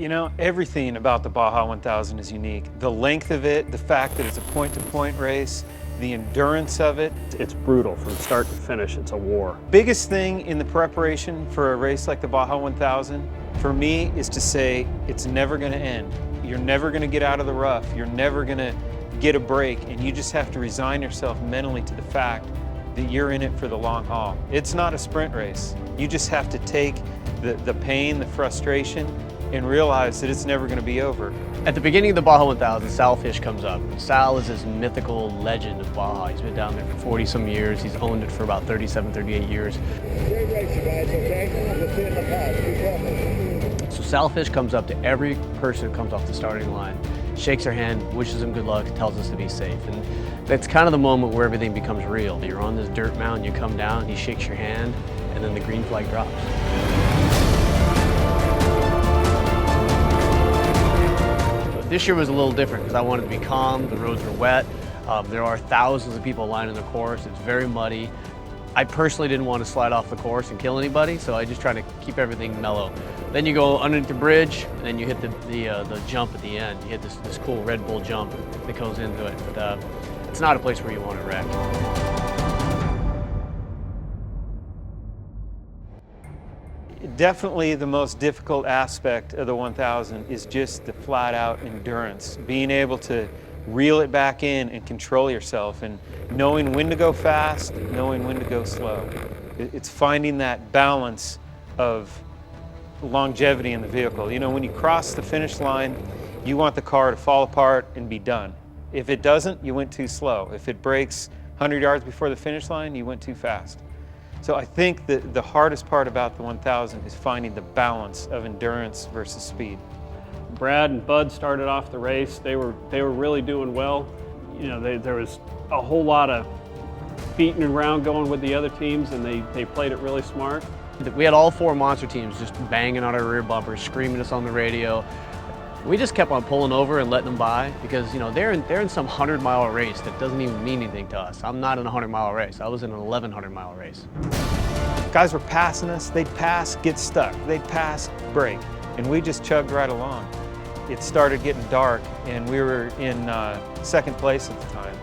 You know, everything about the Baja 1000 is unique. The length of it, the fact that it's a point-to-point race, the endurance of it. It's brutal from start to finish. It's a war. Biggest thing in the preparation for a race like the Baja 1000, for me, is to say it's never going to end. You're never going to get out of the rough. You're never going to get a break, and you just have to resign yourself mentally to the fact that you're in it for the long haul. It's not a sprint race. You just have to take the pain, the frustration, and realize that it's never going to be over. At the beginning of the Baja 1000, Sal Fish comes up. Sal is this mythical legend of Baja. He's been down there for 40 some years. He's owned it for about 37, 38 years. Great race, you guys, okay? We'll see you in the past. Keep up. So Sal Fish comes up to every person who comes off the starting line, shakes their hand, wishes them good luck, tells us to be safe. And that's kind of the moment where everything becomes real. You're on this dirt mountain, you come down, he shakes your hand, and then the green flag drops. This year was a little different because I wanted to be calm, the roads were wet, there are thousands of people lining the course, it's very muddy. I personally didn't want to slide off the course and kill anybody, so I just tried to keep everything mellow. Then you go underneath the bridge, and then you hit the jump at the end. You hit this cool Red Bull jump that goes into it, but it's not a place where you want to wreck. Definitely the most difficult aspect of the 1000 is just the flat-out endurance. Being able to reel it back in and control yourself, and knowing when to go fast, knowing when to go slow. It's finding that balance of longevity in the vehicle. You know, when you cross the finish line, you want the car to fall apart and be done. If it doesn't, you went too slow. If it breaks 100 yards before the finish line, you went too fast. So I think that the hardest part about the 1000 is finding the balance of endurance versus speed. Brad and Bud started off the race. They were really doing well. You know, there was a whole lot of beating around going with the other teams, and they played it really smart. We had all four monster teams just banging on our rear bumpers, screaming us on the radio. We just kept on pulling over and letting them by because, you know, they're in some 100-mile race that doesn't even mean anything to us. I'm not in a 100-mile race. I was in an 1,100-mile race. Guys were passing us. They'd pass, get stuck. They'd pass, break. And we just chugged right along. It started getting dark, and we were in second place at the time.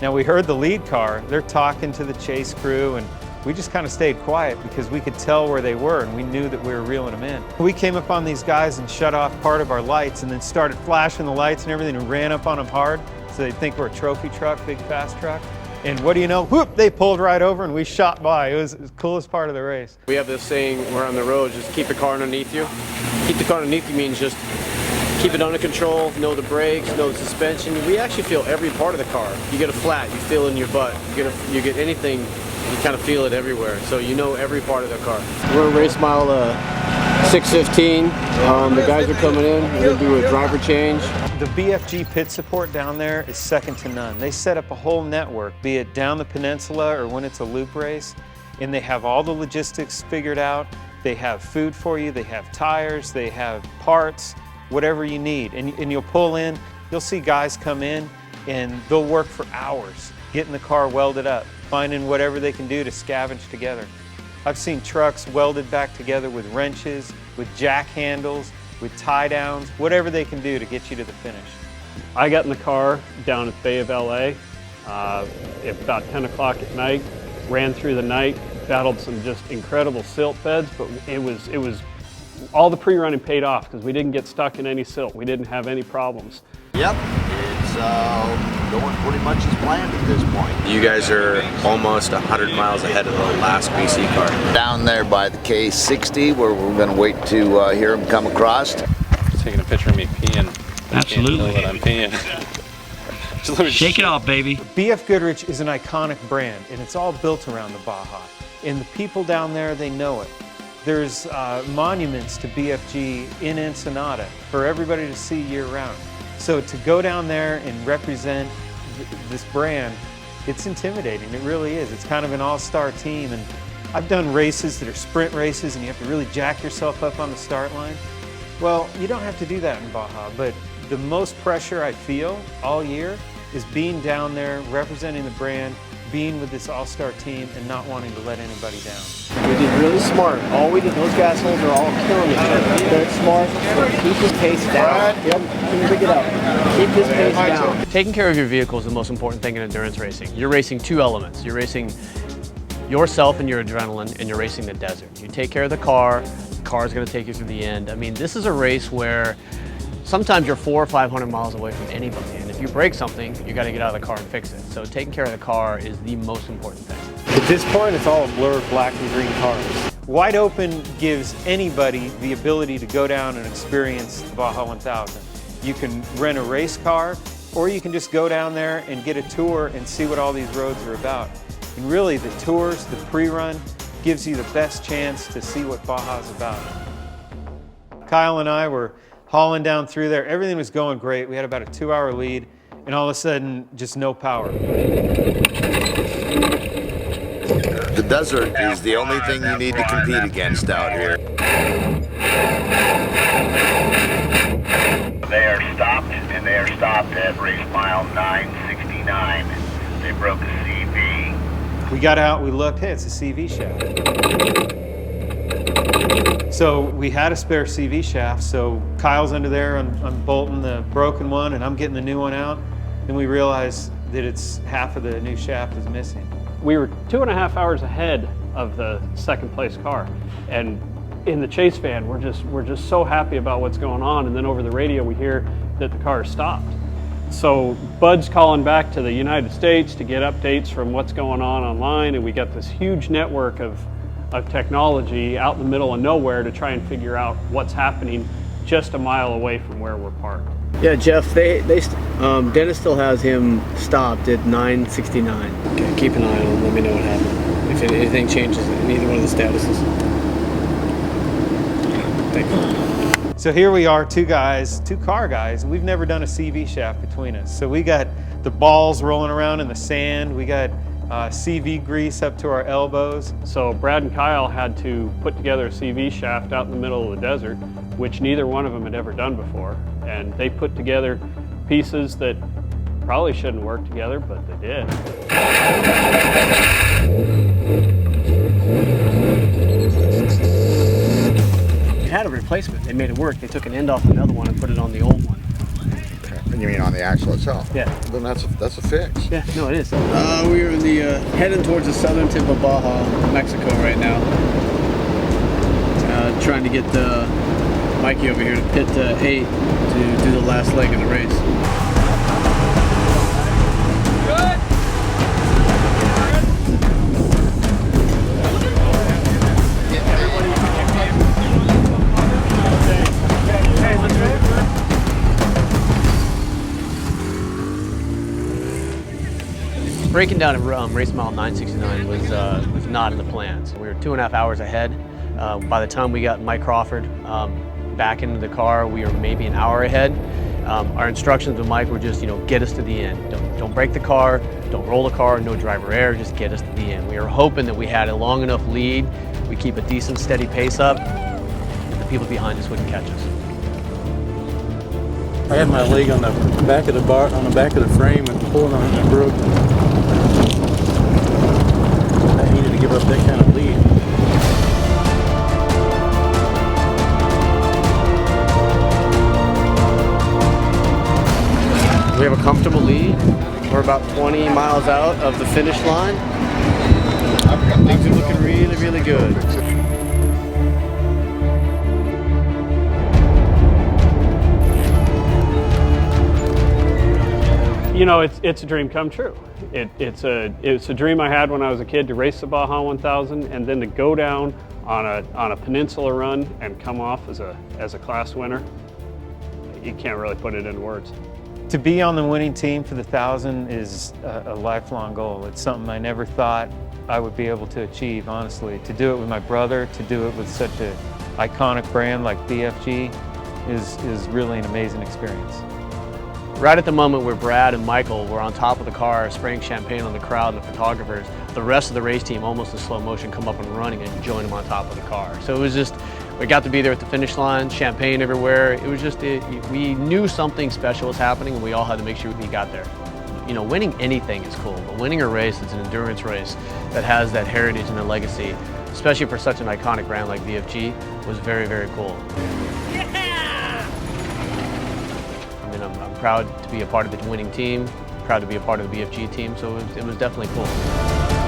Now, we heard the lead car. They're talking to the chase crew, and we just kind of stayed quiet because we could tell where they were, and we knew that we were reeling them in. We came up on these guys and shut off part of our lights and then started flashing the lights and everything and ran up on them hard so they'd think we're a trophy truck, big fast truck. And what do you know, whoop, they pulled right over and we shot by. It was the coolest part of the race. We have this saying, we're on the road, just keep the car underneath you. Keep the car underneath you means just keep it under control, know the brakes, know the suspension. We actually feel every part of the car. You get a flat, you feel it in your butt. You get anything, you kind of feel it everywhere. So you know every part of the car. We're at race mile 6:15. The guys are coming in. We're going to do a driver change. The BFG pit support down there is second to none. They set up a whole network, be it down the peninsula or when it's a loop race, and they have all the logistics figured out. They have food for you, they have tires, they have parts, whatever you need. And you'll pull in, you'll see guys come in and they'll work for hours getting the car welded up, finding whatever they can do to scavenge together. I've seen trucks welded back together with wrenches, with jack handles, with tie downs, whatever they can do to get you to the finish. I got in the car down at the Bay of LA at about 10 o'clock at night, ran through the night, battled some just incredible silt beds, but it was all the pre-running paid off because we didn't get stuck in any silt. We didn't have any problems. Yep, it's going pretty much as planned at this point. You guys are almost 100 miles ahead of the last BC car. Down there by the K60 where we're going to wait to hear them come across. Taking a picture of me peeing. Absolutely. I'm peeing. Shake it off, baby. BFGoodrich is an iconic brand, and it's all built around the Baja. And the people down there, they know it. There's monuments to BFG in Ensenada for everybody to see year-round. So to go down there and represent this brand, it's intimidating. It really is. It's kind of an all-star team. And I've done races that are sprint races, and you have to really jack yourself up on the start line. Well, you don't have to do that in Baja, but the most pressure I feel all year is being down there, representing the brand, being with this all-star team and not wanting to let anybody down. We did really smart. All we did, those gas holes are all killing each other. Very smart. Keep his pace down. Yep, pick it up. Keep his pace down. Taking care of your vehicle is the most important thing in endurance racing. You're racing two elements. You're racing yourself and your adrenaline, and you're racing the desert. You take care of the car's going to take you through the end. I mean, this is a race where sometimes you're 400 or 500 miles away from anybody, and if you break something, you got to get out of the car and fix it. So taking care of the car is the most important thing. At this point, it's all a blur of black and green cars. Wide Open gives anybody the ability to go down and experience the Baja 1000. You can rent a race car, or you can just go down there and get a tour and see what all these roads are about. And really, the tours, the pre-run, gives you the best chance to see what Baja's about. Kyle and I were hauling down through there. Everything was going great. We had about a 2-hour lead, and all of a sudden, just no power. The desert is the only thing you need to compete against out here. They are stopped, and they are stopped at race mile 969. They broke a CV. We got out, we looked, hey, it's a CV shaft. So we had a spare CV shaft, so Kyle's under there, I'm bolting the broken one, and I'm getting the new one out, and we realized that it's half of the new shaft is missing. We were 2.5 hours ahead of the second place car, and in the chase van, we're just so happy about what's going on, and then over the radio we hear that the car is stopped. So Bud's calling back to the United States to get updates from what's going on online, and we got this huge network of technology out in the middle of nowhere to try and figure out what's happening just a mile away from where we're parked. Yeah, Jeff, Dennis still has him stopped at 969. Okay, keep an eye on him. Let me know what happened. If anything changes in either one of the statuses. Thank you. So here we are, two car guys, and we've never done a CV shaft between us. So we got the balls rolling around in the sand. We got CV grease up to our elbows. So Brad and Kyle had to put together a CV shaft out in the middle of the desert, which neither one of them had ever done before. And they put together pieces that probably shouldn't work together, but they did. It had a replacement. They made it work. They took an end off another one and put it on the old one. And you mean on the axle itself? Yeah. Then that's a fix. Yeah, no, it is. We are in the heading towards the southern tip of Baja, Mexico right now. Trying to get Mikey over here to pit 8 to do the last leg of the race. Breaking down at race mile 969 was not in the plans. We were 2.5 hours ahead. By the time we got Mike Crawford back into the car, we were maybe an hour ahead. Our instructions with Mike were just, get us to the end. Don't break the car, don't roll the car, no driver error, just get us to the end. We were hoping that we had a long enough lead, we keep a decent steady pace up, that the people behind us wouldn't catch us. I had my leg on the back of the bar, on the back of the frame, and pulling on it and broke. I hated to give up that kind of lead. We have a comfortable lead. We're about 20 miles out of the finish line. Things are looking really, really good. It's a dream come true. It's a dream I had when I was a kid to race the Baja 1000, and then to go down on a peninsula run and come off as a class winner. You can't really put it into words. To be on the winning team for the 1000 is a lifelong goal. It's something I never thought I would be able to achieve, honestly. To do it with my brother, to do it with such an iconic brand like BFG is really an amazing experience. Right at the moment where Brad and Michael were on top of the car spraying champagne on the crowd and the photographers, the rest of the race team, almost in slow motion, come up and running and join them on top of the car. So it was just, we got to be there at the finish line, champagne everywhere. It was just, we knew something special was happening, and we all had to make sure we got there. You know, winning anything is cool, but winning a race that's an endurance race that has that heritage and a legacy, especially for such an iconic brand like BFG, was very, very cool. Yeah! I mean, I'm proud to be a part of the winning team, proud to be a part of the BFG team, so it was definitely cool.